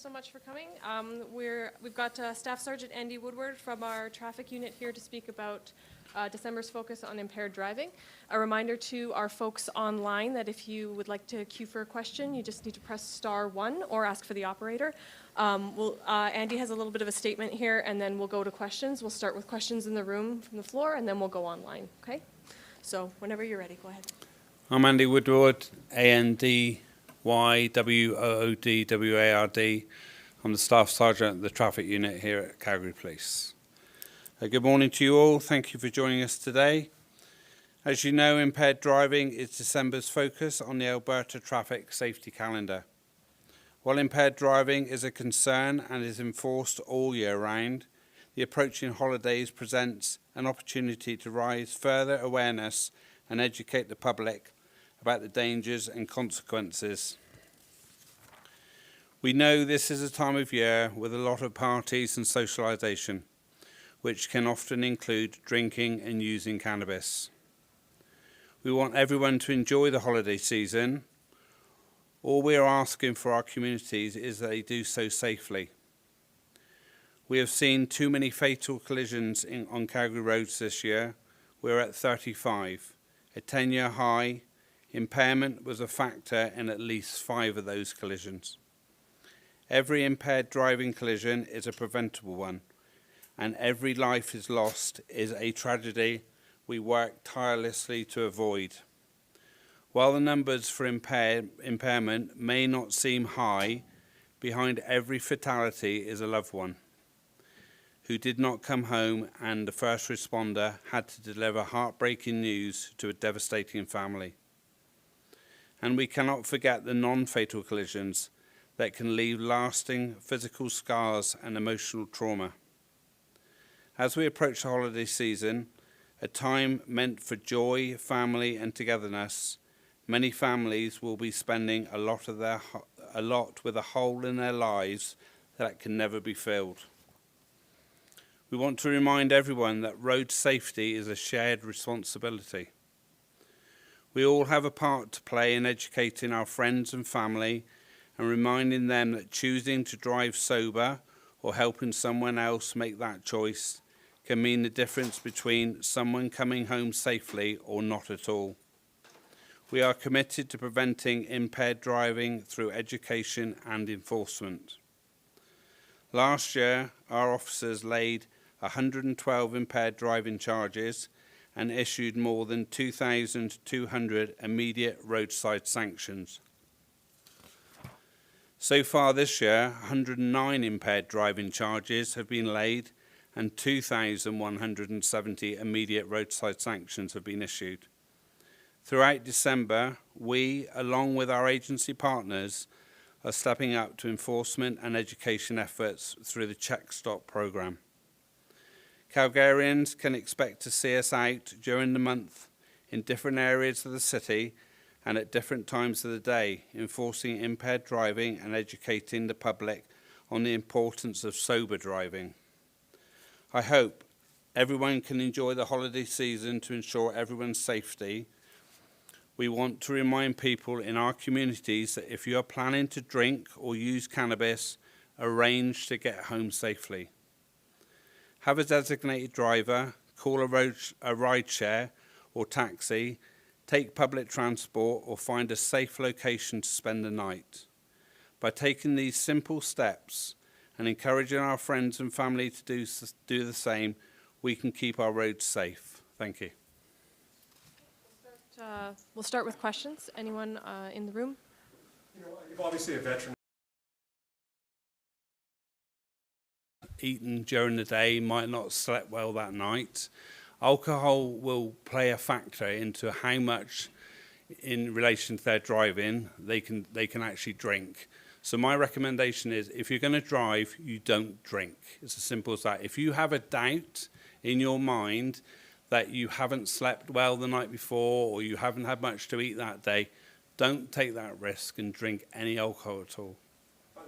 so much for coming. We've got Staff Sergeant Andy Woodward from our traffic unit here to speak about December's focus on impaired driving. A reminder to our folks online that if you would like to queue for a question, you just need to press *1 or ask for the operator. Andy has a little bit of a statement here, and then we'll go to questions. We'll start with questions in the room from the floor, and then we'll go online, okay? So whenever you're ready, go ahead. I'm Andy Woodward, ANDYWOODWARD. I'm the Staff Sergeant at the Traffic Unit here at Calgary Police. Good morning to you all. Thank you for joining us today. As you know, impaired driving is December's focus on the Alberta Traffic Safety Calendar. While impaired driving is a concern and is enforced all year round, the approaching holidays presents an opportunity to raise further awareness and educate the public about the dangers and consequences. We know this is a time of year with a lot of parties and socialisation, which can often include drinking and using cannabis. We want everyone to enjoy the holiday season. All we are asking for our communities is that they do so safely. We have seen too many fatal collisions on Calgary roads this year. We're at 35, a 10-year high. Impairment was a factor in at least 5 of those collisions. Every impaired driving collision is a preventable one, and every life is lost is a tragedy we work tirelessly to avoid. While the numbers for impairment may not seem high, behind every fatality is a loved one who did not come home, and the first responder had to deliver heartbreaking news to a devastating family. And we cannot forget the non-fatal collisions that can leave lasting physical scars and emotional trauma. As we approach the holiday season, a time meant for joy, family and togetherness, many families will be spending a lot with a hole in their lives that can never be filled. We want to remind everyone that road safety is a shared responsibility. We all have a part to play in educating our friends and family and reminding them that choosing to drive sober or helping someone else make that choice can mean the difference between someone coming home safely or not at all. We are committed to preventing impaired driving through education and enforcement. Last year, our officers laid 112 impaired driving charges and issued more than 2,200 immediate roadside sanctions. So far this year, 109 impaired driving charges have been laid and 2,170 immediate roadside sanctions have been issued. Throughout December, we, along with our agency partners, are stepping up to enforcement and education efforts through the Checkstops programme. Calgarians can expect to see us out during the month in different areas of the city and at different times of the day, enforcing impaired driving and educating the public on the importance of sober driving. I hope everyone can enjoy the holiday season to ensure everyone's safety. We want to remind people in our communities that if you are planning to drink or use cannabis, arrange to get home safely. Have a designated driver, call a ride share or taxi, take public transport or find a safe location to spend the night. By taking these simple steps and encouraging our friends and family to do the same, we can keep our roads safe. Thank you. We'll start with questions. Anyone in the room? You're obviously a veteran. Eaten during the day, might not have slept well that night. Alcohol will play a factor into how much, in relation to their driving, they can actually drink. So my recommendation is, if you're going to drive, you don't drink. It's as simple as that. If you have a doubt in your mind that you haven't slept well the night before or you haven't had much to eat that day, don't take that risk and drink any alcohol at all.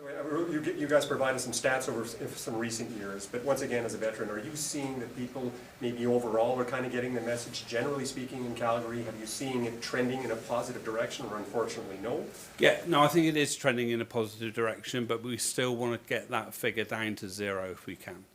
You guys provided some stats over some recent years, but once again, as a veteran, are you seeing that people maybe overall are kind of getting the message, generally speaking, in Calgary? Have you seen it trending in a positive direction, or unfortunately no? Yeah, no, I think it is trending in a positive direction, but we still want to get that figure down to 0 if we can.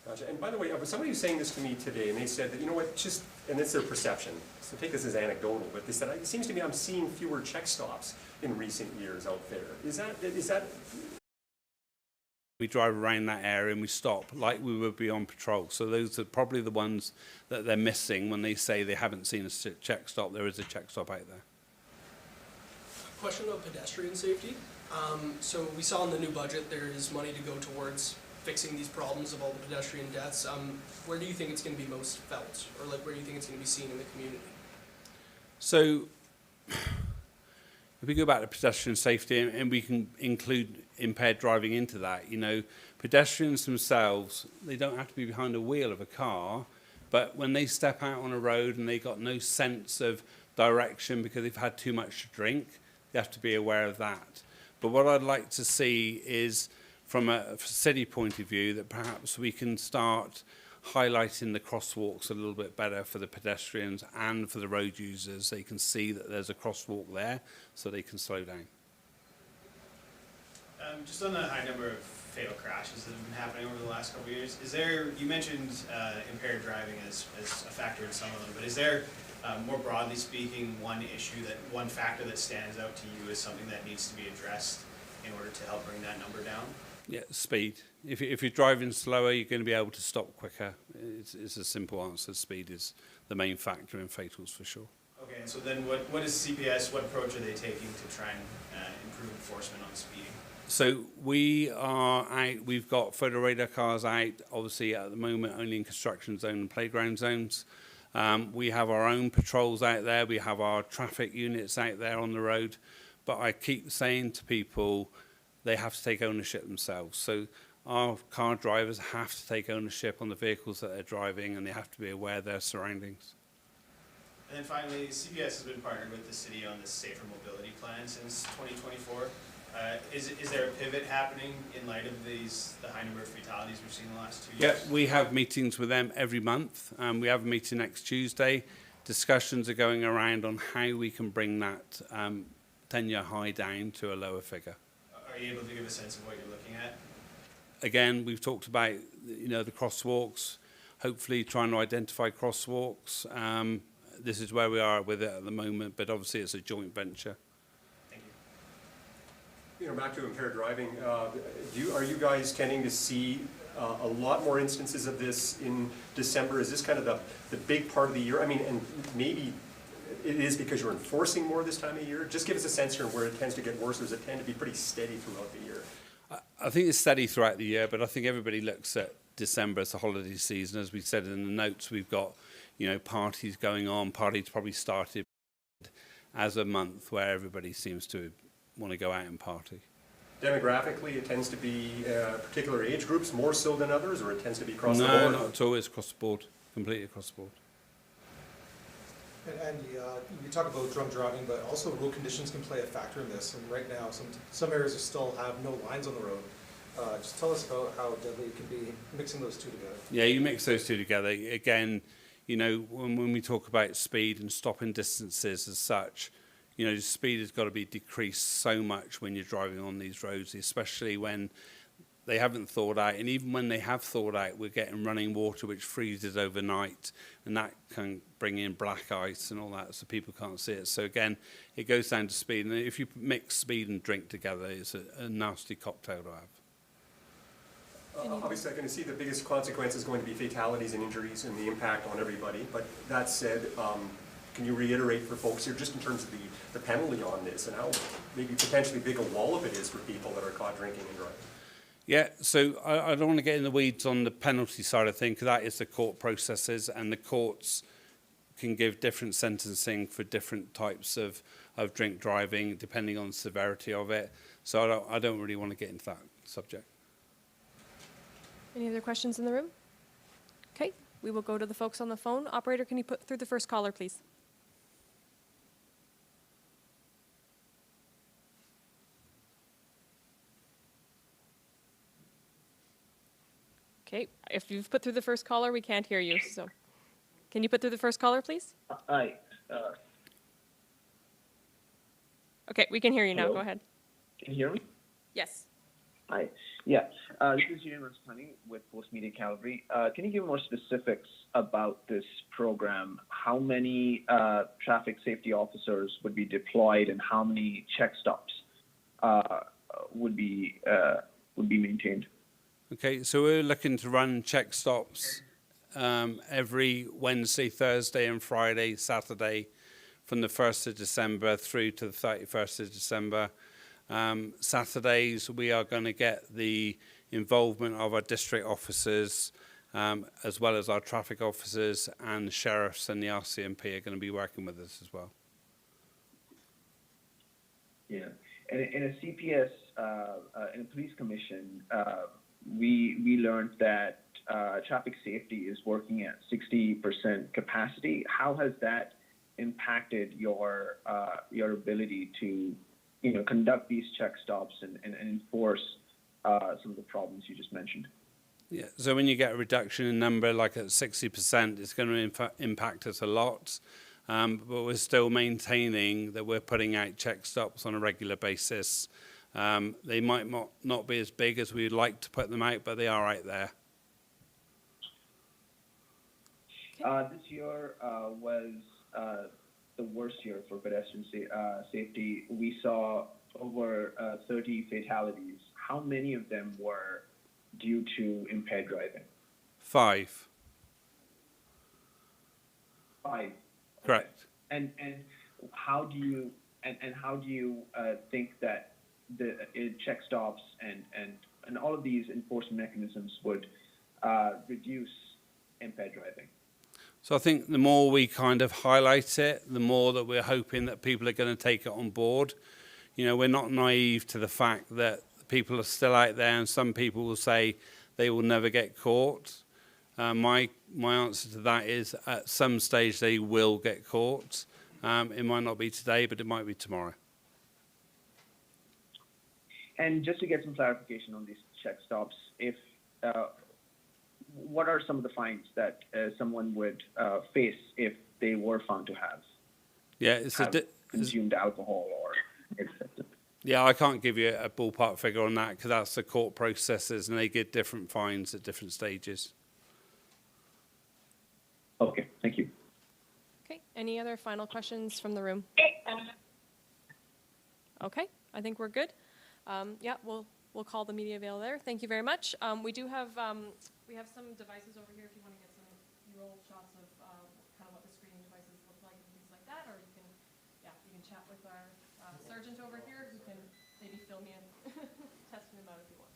Gotcha. And by the way, somebody was saying this to me today, and they said that, you know what, just, and it's their perception, so take this as anecdotal, but they said, it seems to me I'm seeing fewer check stops in recent years out there. Is that? We drive around that area and we stop like we would be on patrol. So those are probably the ones that they're missing when they say they haven't seen a check stop. There is a check stop out there. Question about pedestrian safety. So we saw in the new budget there is money to go towards fixing these problems of all the pedestrian deaths. Where do you think it's going to be most felt, or like where do you think it's going to be seen in the community? So if we go back to pedestrian safety, and we can include impaired driving into that, you know, pedestrians themselves, they don't have to be behind the wheel of a car, but when they step out on a road and they've got no sense of direction because they've had too much to drink, they have to be aware of that. But what I'd like to see is, from a city point of view, that perhaps we can start highlighting the crosswalks a little bit better for the pedestrians and for the road users. They can see that there's a crosswalk there, so they can slow down. Just on the high number of fatal crashes that have been happening over the last couple of years, is there, you mentioned impaired driving as a factor in some of them, but is there, more broadly speaking, one factor that stands out to you as something that needs to be addressed in order to help bring that number down? Yeah, speed. If you're driving slower, you're going to be able to stop quicker. It's a simple answer. Speed is the main factor in fatals for sure. Okay, and so then what is CPS, what approach are they taking to try and improve enforcement on speeding? So we are out, we've got photo radar cars out, obviously at the moment only in construction zone and playground zones. We have our own patrols out there, we have our traffic units out there on the road, but I keep saying to people, they have to take ownership themselves. So our car drivers have to take ownership on the vehicles that they're driving, and they have to be aware of their surroundings. And then finally, CPS has been partnered with the city on this safer mobility plan since 2024. Is there a pivot happening in light of the high number of fatalities we've seen in the last 2 years? Yeah, we have meetings with them every month. We have a meeting next Tuesday. Discussions are going around on how we can bring that 10-year high down to a lower figure. Are you able to give a sense of what you're looking at? Again, we've talked about, you know, the crosswalks, hopefully trying to identify crosswalks. This is where we are with it at the moment, but obviously it's a joint venture. Thank you. You know, back to impaired driving, are you guys tending to see a lot more instances of this in December? Is this kind of the big part of the year? I mean, and maybe it is because you're enforcing more this time of year? Just give us a sense here of where it tends to get worse, or does it tend to be pretty steady throughout the year? I think it's steady throughout the year, but I think everybody looks at December as the holiday season. As we said in the notes, we've got, you know, parties going on. Parties probably started as a month where everybody seems to want to go out and party. Demographically, it tends to be particular age groups more so than others, or it tends to be across the board? No, not at all. It's across the board, completely across the board. And you talk about drunk driving, but also road conditions can play a factor in this. And right now, some areas still have no lines on the road. Just tell us about how deadly it can be mixing those two together. Yeah, you mix those two together. Again, you know, when we talk about speed and stopping distances as such, you know, the speed has got to be decreased so much when you're driving on these roads, especially when they haven't thawed out. And even when they have thawed out, we're getting running water which freezes overnight, and that can bring in black ice and all that, so people can't see it. So again, it goes down to speed. And if you mix speed and drink together, it's a nasty cocktail to have. Obviously, I can see the biggest consequence is going to be fatalities and injuries and the impact on everybody. But that said, can you reiterate for folks here, just in terms of the penalty on this, and how maybe potentially big a wallop it is for people that are caught drinking and driving? Yeah, so I don't want to get in the weeds on the penalty side of things, because that is the court processes, and the courts can give different sentencing for different types of drink driving, depending on the severity of it. So I don't really want to get into that subject. Any other questions in the room? Okay, we will go to the folks on the phone. Operator, can you put through the first caller, please? Okay, if you've put through the first caller, we can't hear you, so. Can you put through the first caller, please? Hi. Okay, we can hear you now, Hello? go ahead. Can you hear me? Yes. Hi. Yeah. This is Julian Rustani with Postmedia Calgary. Can you give more specifics about this program? How many traffic safety officers would be deployed, and how many check stops would be maintained? Okay, so we're looking to run check stops every Wednesday, Thursday, and Friday, Saturday, from the 1st of December through to the 31st of December. Saturdays, we are going to get the involvement of our district officers, as well as our traffic officers, and the sheriffs and the RCMP are going to be working with us as well. Yeah. In a CPS, in a police commission, we learned that traffic safety is working at 60% capacity. How has that impacted your ability to conduct these check stops and enforce some of the problems you just mentioned? Yeah, so when you get a reduction in number like at 60%, it's going to impact us a lot. But we're still maintaining that we're putting out check stops on a regular basis. They might not be as big as we'd like to put them out, but they are out there. This year was the worst year for pedestrian safety. We saw over 30 fatalities. How many of them were due to impaired driving? 5. 5. Correct. And how do you think that the check stops and all of these enforcement mechanisms would reduce impaired driving? So I think the more we kind of highlight it, the more that we're hoping that people are going to take it on board. We're not naive to the fact that people are still out there, and some people will say they will never get caught. My answer to that is at some stage they will get caught. It might not be today, but it might be tomorrow. And just to get some clarification on these check stops, what are some of the fines that someone would face if they were found to have consumed alcohol or etc.? Yeah, I can't give you a ballpark figure on that because that's the court processes, and they get different fines at different stages. Okay, thank you. Okay, any other final questions from the room? Okay, I think we're good. Yeah, we'll call the media avail there. Thank you very much. We have some devices over here if you want to get some roll shots of kind of what the screening devices look like and things like that, or you can chat with our sergeant over here who can maybe film you testing them out if you want.